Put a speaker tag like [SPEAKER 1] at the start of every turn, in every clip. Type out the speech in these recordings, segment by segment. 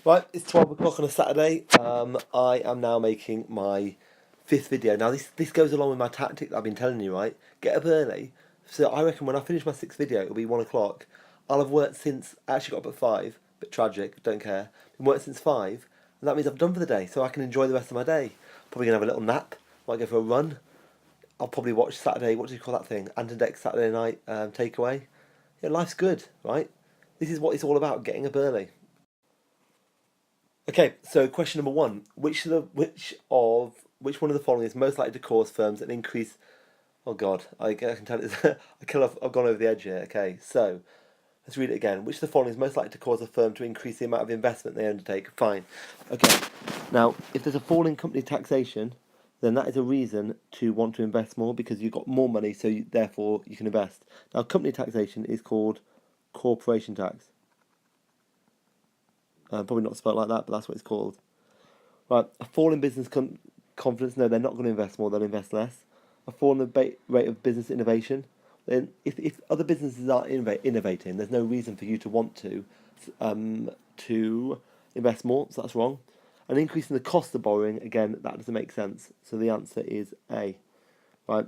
[SPEAKER 1] Right, it's 12 o'clock on a Saturday. I am now making my fifth video. Now, this goes along with my tactic that I've been telling you, right? Get up early. So I reckon when I finish my sixth video, it'll be 1 o'clock. I'll have worked since, I actually got up at 5, bit tragic, don't care. Been working since 5, and that means I've done for the day, so I can enjoy the rest of my day. Probably gonna have a little nap, might go for a run. I'll probably watch Saturday, what do you call that thing? Antondex Saturday night takeaway. Yeah, life's good, right? This is what it's all about, getting up early. Okay, so question number one: which one of the following is most likely to cause firms an increase? Oh God, I can tell it. I've gone over the edge here. Okay, so let's read it again. Which of the following is most likely to cause a firm to increase the amount of investment they undertake? Fine. Okay. Now, if there's a fall in company taxation, then that is a reason to want to invest more because you've got more money, so therefore you can invest. Now, company taxation is called corporation tax. Probably not spelled like that, but that's what it's called. Right, a fall in business confidence, no, they're not going to invest more, they'll invest less. A fall in the rate of business innovation, then if other businesses are innovating, there's no reason for you to want to invest more, so that's wrong. An increase in the cost of borrowing, again, that doesn't make sense, so the answer is A. Right,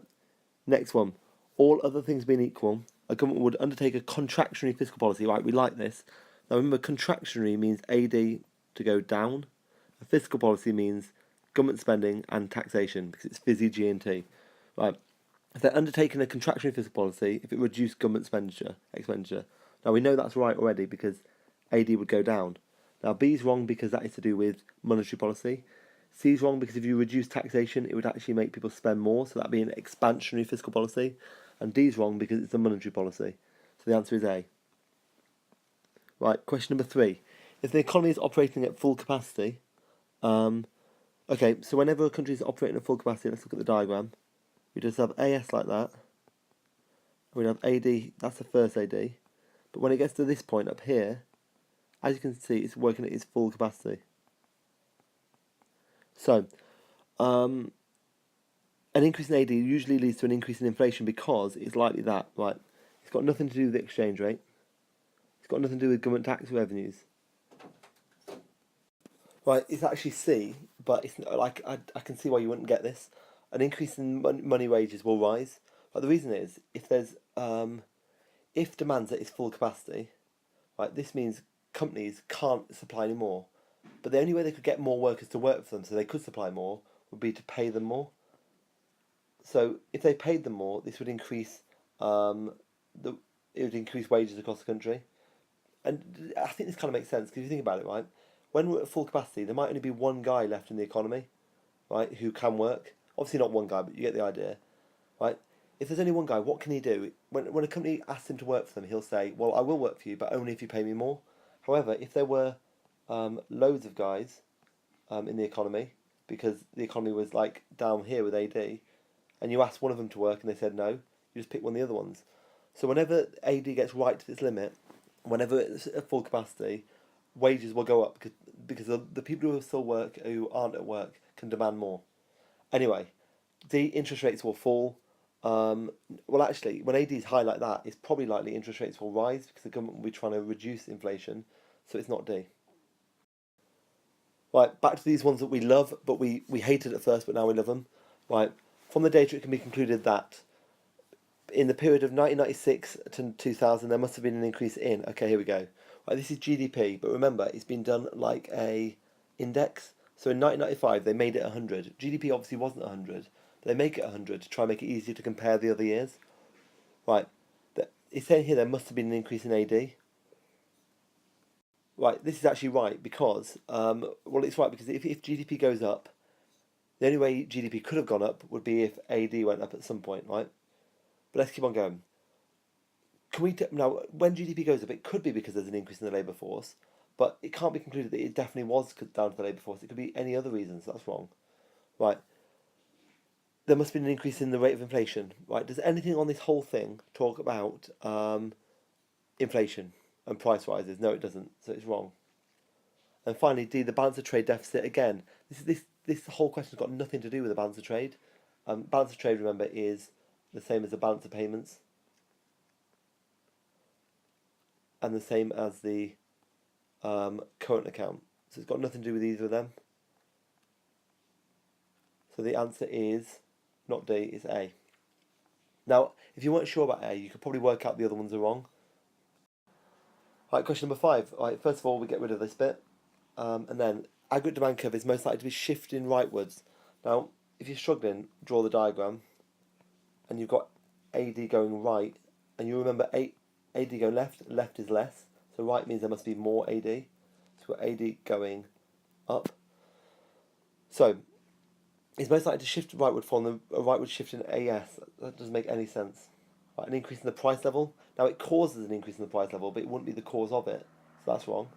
[SPEAKER 1] next one. All other things being equal, a government would undertake a contractionary fiscal policy, right, we like this. Now remember, contractionary means AD to go down. A fiscal policy means government spending and taxation because it's fizzy G&T. Right. If they're undertaking a contractionary fiscal policy, if it reduced government expenditure. Now we know that's right already because AD would go down. Now B's wrong because that is to do with monetary policy. C's wrong because if you reduce taxation, it would actually make people spend more, so that'd be an expansionary fiscal policy. And D's wrong because it's a monetary policy. So the answer is A. Right, question number 3. If the economy is operating at full capacity, okay, so whenever a country is operating at full capacity, let's look at the diagram. We just have AS like that. We have AD, that's the first AD. But when it gets to this point up here, as you can see, it's working at its full capacity. So, an increase in AD usually leads to an increase in inflation because it's likely that, right, it's got nothing to do with the exchange rate. It's got nothing to do with government tax revenues. Right, it's actually C, but it's like I can see why you wouldn't get this. An increase in money wages will rise, but the reason is if demand's at its full capacity, right, this means companies can't supply anymore. But the only way they could get more workers to work for them, so they could supply more, would be to pay them more. So if they paid them more, this would increase it would increase wages across the country. And I think this kind of makes sense because if you think about it, right, when we're at full capacity, there might only be one guy left in the economy, right, who can work. Obviously not one guy, but you get the idea, right? If there's only one guy, what can he do? When a company asks him to work for them, he'll say, well, I will work for you, but only if you pay me more. However, if there were loads of guys in the economy, because the economy was like down here with AD, and you asked one of them to work and they said no, you just pick one of the other ones. So whenever AD gets right to its limit, whenever it's at full capacity, wages will go up because the people who still work, who aren't at work, can demand more. Anyway, the interest rates will fall. Well, actually, when AD is high like that, it's probably likely interest rates will rise because the government will be trying to reduce inflation, so it's not D. Right, back to these ones that we love, but we hated at first, but now we love them. Right, from the data, it can be concluded that in the period of 1996 to 2000, there must have been an increase in. Okay, here we go. Right, this is GDP, but remember, it's been done like a index. So in 1995, they made it 100. GDP obviously wasn't 100, but they make it 100 to try and make it easier to compare the other years. Right, it's saying here there must have been an increase in AD. Right, this is actually right because, well, it's right because if GDP goes up, the only way GDP could have gone up would be if AD went up at some point, right? But let's keep on going. Can we now, when GDP goes up, it could be because there's an increase in the labour force, but it can't be concluded that it definitely was down to the labour force. It could be any other reasons. That's wrong. Right. There must be an increase in the rate of inflation. Right. Does anything on this whole thing talk about inflation and price rises? No, it doesn't. So it's wrong. And finally, D, the balance of trade deficit. Again, this whole question's got nothing to do with the balance of trade. Balance of trade, remember, is the same as the balance of payments, and the same as the current account. So it's got nothing to do with either of them. So the answer is not D, it's A. Now, if you weren't sure about A, you could probably work out the other ones are wrong. Right, question number 5. Right, first of all, we get rid of this bit. And then, aggregate demand curve is most likely to be shifting rightwards. Now, if you're struggling, draw the diagram. And you've got AD going right. And you remember AD going left. Left is less. So right means there must be more AD. So we've got AD going up. So, it's most likely to shift rightward from a rightward shift in AS. That doesn't make any sense. Right, an increase in the price level. Now it causes an increase in the price level, but it wouldn't be the cause of it. So that's wrong.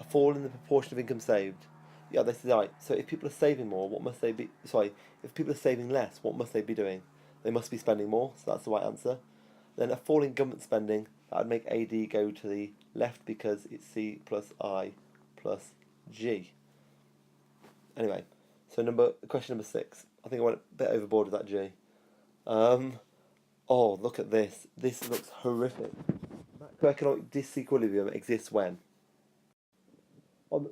[SPEAKER 1] A fall in the proportion of income saved. Yeah, this is right. So if people are saving more, what must they be? Sorry, if people are saving less, what must they be doing? They must be spending more. So that's the right answer. Then a fall in government spending. That would make AD go to the left because it's C plus I plus G. Anyway. So question number 6. I think I went a bit overboard with that G. Oh, look at this. This looks horrific. Macroeconomic disequilibrium exists when?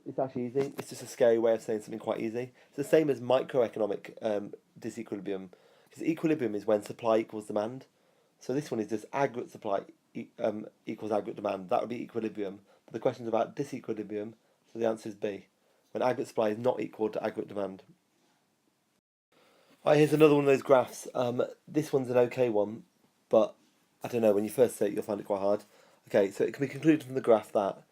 [SPEAKER 1] It's actually easy. It's just a scary way of saying something quite easy. It's the same as microeconomic disequilibrium. Because equilibrium is when supply equals demand. So this one is just aggregate supply equals aggregate demand. That would be equilibrium. But the question is about disequilibrium. So the answer is B. When aggregate supply is not equal to aggregate demand. Right, here's another one of those graphs. This one's an okay one, but I don't know, when you first see it, you'll find it quite hard. Okay, so it can be concluded from the graph that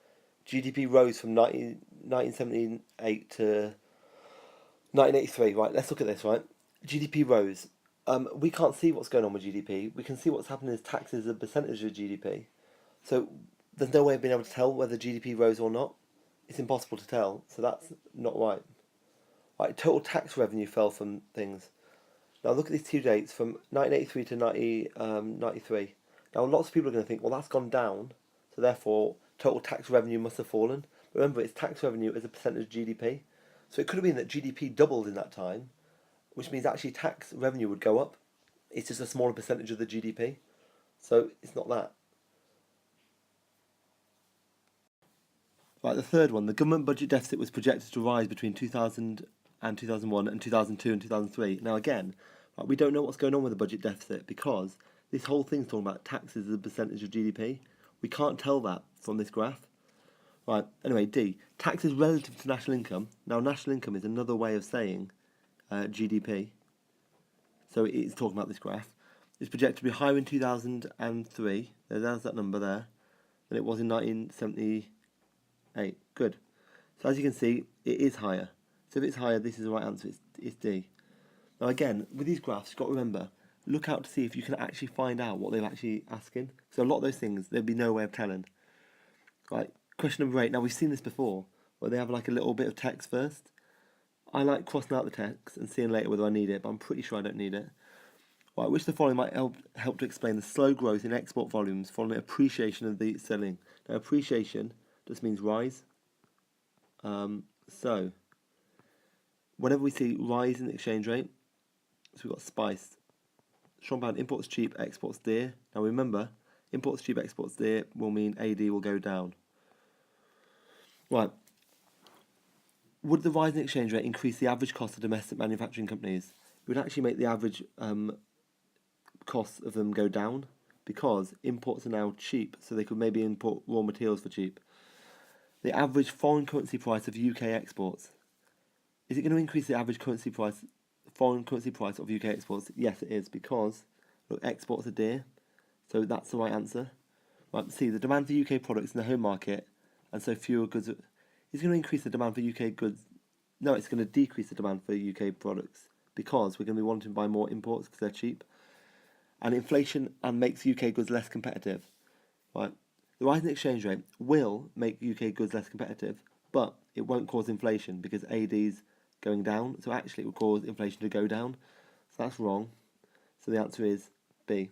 [SPEAKER 1] GDP rose from 1978 to 1983. Right, let's look at this, right? GDP rose. We can't see what's going on with GDP. We can see what's happening as taxes as a percentage of GDP. So there's no way of being able to tell whether GDP rose or not. It's impossible to tell, so that's not right. Right, total tax revenue fell from things. Now look at these two dates from 1983 to 1993. Now lots of people are going to think, well, that's gone down, so therefore total tax revenue must have fallen. But remember, it's tax revenue as a percentage of GDP. So it could have been that GDP doubled in that time, which means actually tax revenue would go up. It's just a smaller percentage of the GDP. So it's not that. Right, the third one, the government budget deficit was projected to rise between 2000 and 2001 and 2002 and 2003. Now again, right, we don't know what's going on with the budget deficit because this whole thing's talking about taxes as a percentage of GDP. We can't tell that from this graph. Right, anyway, D, taxes relative to national income. Now national income is another way of saying GDP. So it's talking about this graph. It's projected to be higher in 2003, there's that number there, than it was in 1978. Good. So as you can see, it is higher. So if it's higher, this is the right answer, it's D. Now again, with these graphs, you've got to remember, look out to see if you can actually find out what they're actually asking. So a lot of those things, there'd be no way of telling. Right, question number 8. Now we've seen this before, where they have like a little bit of text first. I like crossing out the text and seeing later whether I need it, but I'm pretty sure I don't need it. Right, which of the following might help to explain the slow growth in export volumes following appreciation of the sterling? Now appreciation just means rise. So whenever we see rise in the exchange rate, so we've got spice. Strong pound, imports cheap, exports dear. Now remember, imports cheap, exports dear will mean AD will go down. Right. Would the rise in exchange rate increase the average cost of domestic manufacturing companies? It would actually make the average costs of them go down because imports are now cheap, so they could maybe import raw materials for cheap. The average foreign currency price of UK exports. Is it going to increase the average foreign currency price of UK exports? Yes, it is, because look, exports are dear, so that's the right answer. Right, see, the demand for UK products in the home market, and so fewer goods. Is going to increase the demand for UK goods? No, it's going to decrease the demand for UK products because we're going to be wanting to buy more imports because they're cheap. And inflation makes UK goods less competitive. Right, the rise in exchange rate will make UK goods less competitive, but it won't cause inflation because AD's going down, so actually it will cause inflation to go down. So that's wrong. So the answer is B.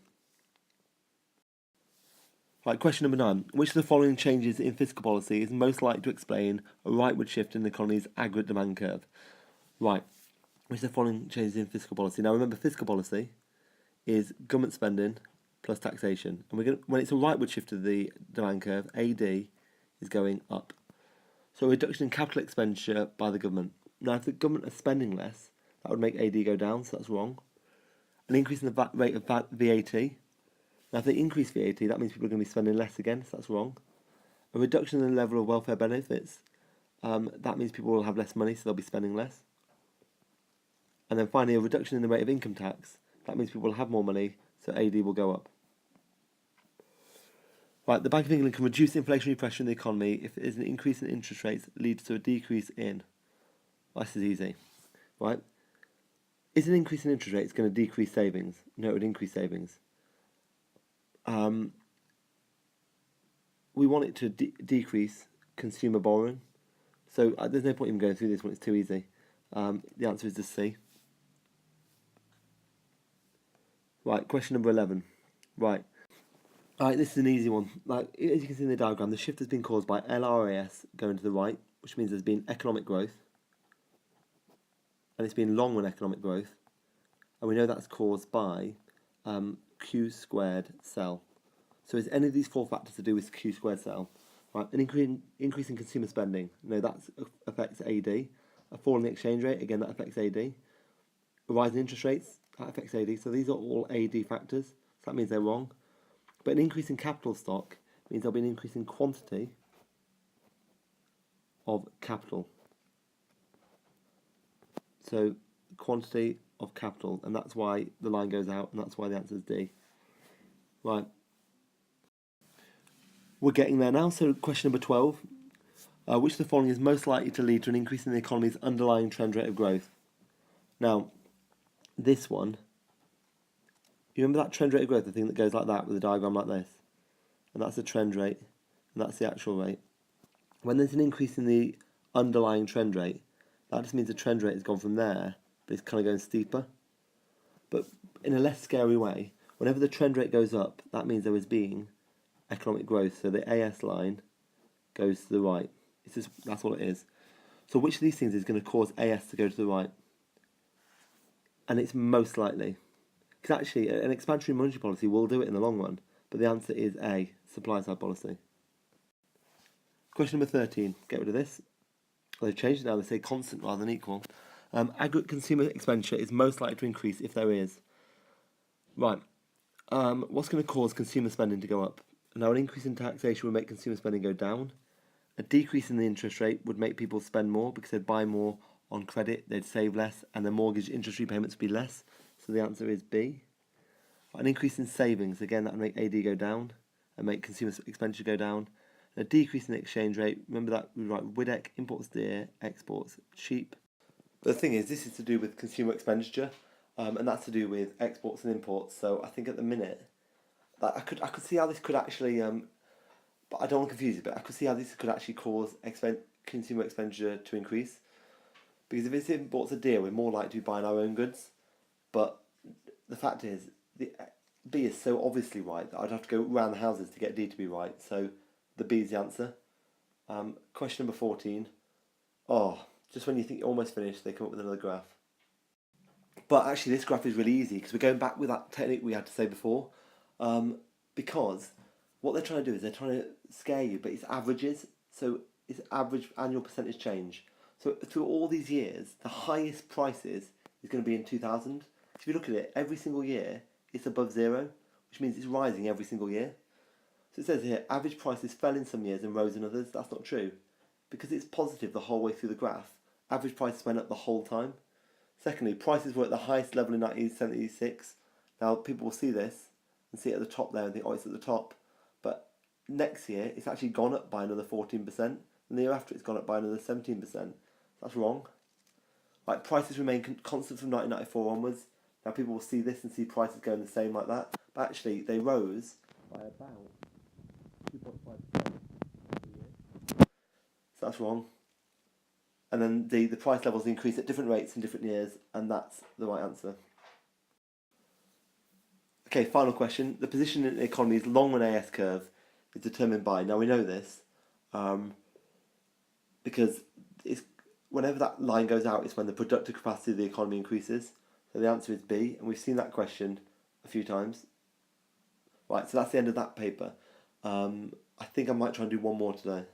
[SPEAKER 1] Right, question number 9. Which of the following changes in fiscal policy is most likely to explain a rightward shift in the economy's aggregate demand curve? Right, which of the following changes in fiscal policy? Now remember, fiscal policy is government spending plus taxation. And when it's a rightward shift of the demand curve, AD is going up. So a reduction in capital expenditure by the government. Now, if the government are spending less, that would make AD go down, so that's wrong. An increase in the rate of VAT. Now, if they increase VAT, that means people are going to be spending less again, so that's wrong. A reduction in the level of welfare benefits. That means people will have less money, so they'll be spending less. And then finally, a reduction in the rate of income tax. That means people will have more money, so AD will go up. Right, the Bank of England can reduce inflationary pressure in the economy if there is an increase in interest rates leads to a decrease in. This is easy, right? Is an increase in interest rates going to decrease savings? No, it would increase savings. We want it to decrease consumer borrowing. So there's no point even going through this one, it's too easy. The answer is just C. Right, question number 11. Right, this is an easy one. Like, as you can see in the diagram, the shift has been caused by LRAS going to the right, which means there's been economic growth. And it's been long run economic growth. And we know that's caused by Q squared cell. So is any of these four factors to do with Q squared cell? Right, an increase in consumer spending. No, that affects AD. A fall in the exchange rate, again, that affects AD. A rise in interest rates, that affects AD. So these are all AD factors. So that means they're wrong. But an increase in capital stock means there'll be an increase in quantity of capital. So quantity of capital, and that's why the line goes out, and that's why the answer is D. Right. We're getting there now. So question number 12. Which of the following is most likely to lead to an increase in the economy's underlying trend rate of growth? Now, this one, you remember that trend rate of growth, the thing that goes like that with a diagram like this? And that's the trend rate, and that's the actual rate. When there's an increase in the underlying trend rate, that just means the trend rate has gone from there, but it's kind of going steeper. But in a less scary way, whenever the trend rate goes up, that means there is being economic growth. So the AS line goes to the right. That's all it is. So which of these things is going to cause AS to go to the right? And it's most likely. Because actually, an expansionary monetary policy will do it in the long run. But the answer is A, supply side policy. Question number 13. Get rid of this. They've changed it now. They say constant rather than equal. Aggregate consumer expenditure is most likely to increase if there is. Right. What's going to cause consumer spending to go up? Now, an increase in taxation would make consumer spending go down. A decrease in the interest rate would make people spend more because they'd buy more on credit, they'd save less, and their mortgage interest repayments would be less. So the answer is B. An increase in savings, again, that would make AD go down and make consumer expenditure go down. And a decrease in the exchange rate, remember that we write WIDEC, imports dear, exports cheap. But the thing is, this is to do with consumer expenditure, and that's to do with exports and imports. So I think at the minute, that I could see how this could actually, but I don't want to confuse it, but I could see how this could actually cause consumer expenditure to increase. Because if it's imports are dear, we're more likely to be buying our own goods. But the fact is, the B is so obviously right that I'd have to go round the houses to get D to be right. So the B is the answer. Question number 14. Just when you think you're almost finished, they come up with another graph. But actually, this graph is really easy because we're going back with that technique we had to say before. Because what they're trying to do is they're trying to scare you, but it's averages. So it's average annual percentage change. So through all these years, the highest prices is going to be in 2000. If you look at it, every single year, it's above zero, which means it's rising every single year. So it says here, average prices fell in some years and rose in others. That's not true. Because it's positive the whole way through the graph, average prices went up the whole time. Secondly, prices were at the highest level in 1976. Now, people will see this and see it at the top there and think, it's at the top. But next year, it's actually gone up by another 14%. And the year after, it's gone up by another 17%. That's wrong. Like, prices remain constant from 1994 onwards. Now, people will see this and see prices going the same like that. But actually, they rose by about 2.5% every year. So that's wrong. And then the price levels increase at different rates in different years, and that's the right answer. Okay, final question. The position in the economy's long-run AS curve is determined by... Now, we know this because whenever that line goes out, it's when the productive capacity of the economy increases. So the answer is B, and we've seen that question a few times. Right, so that's the end of that paper. I think I might try and do one more today.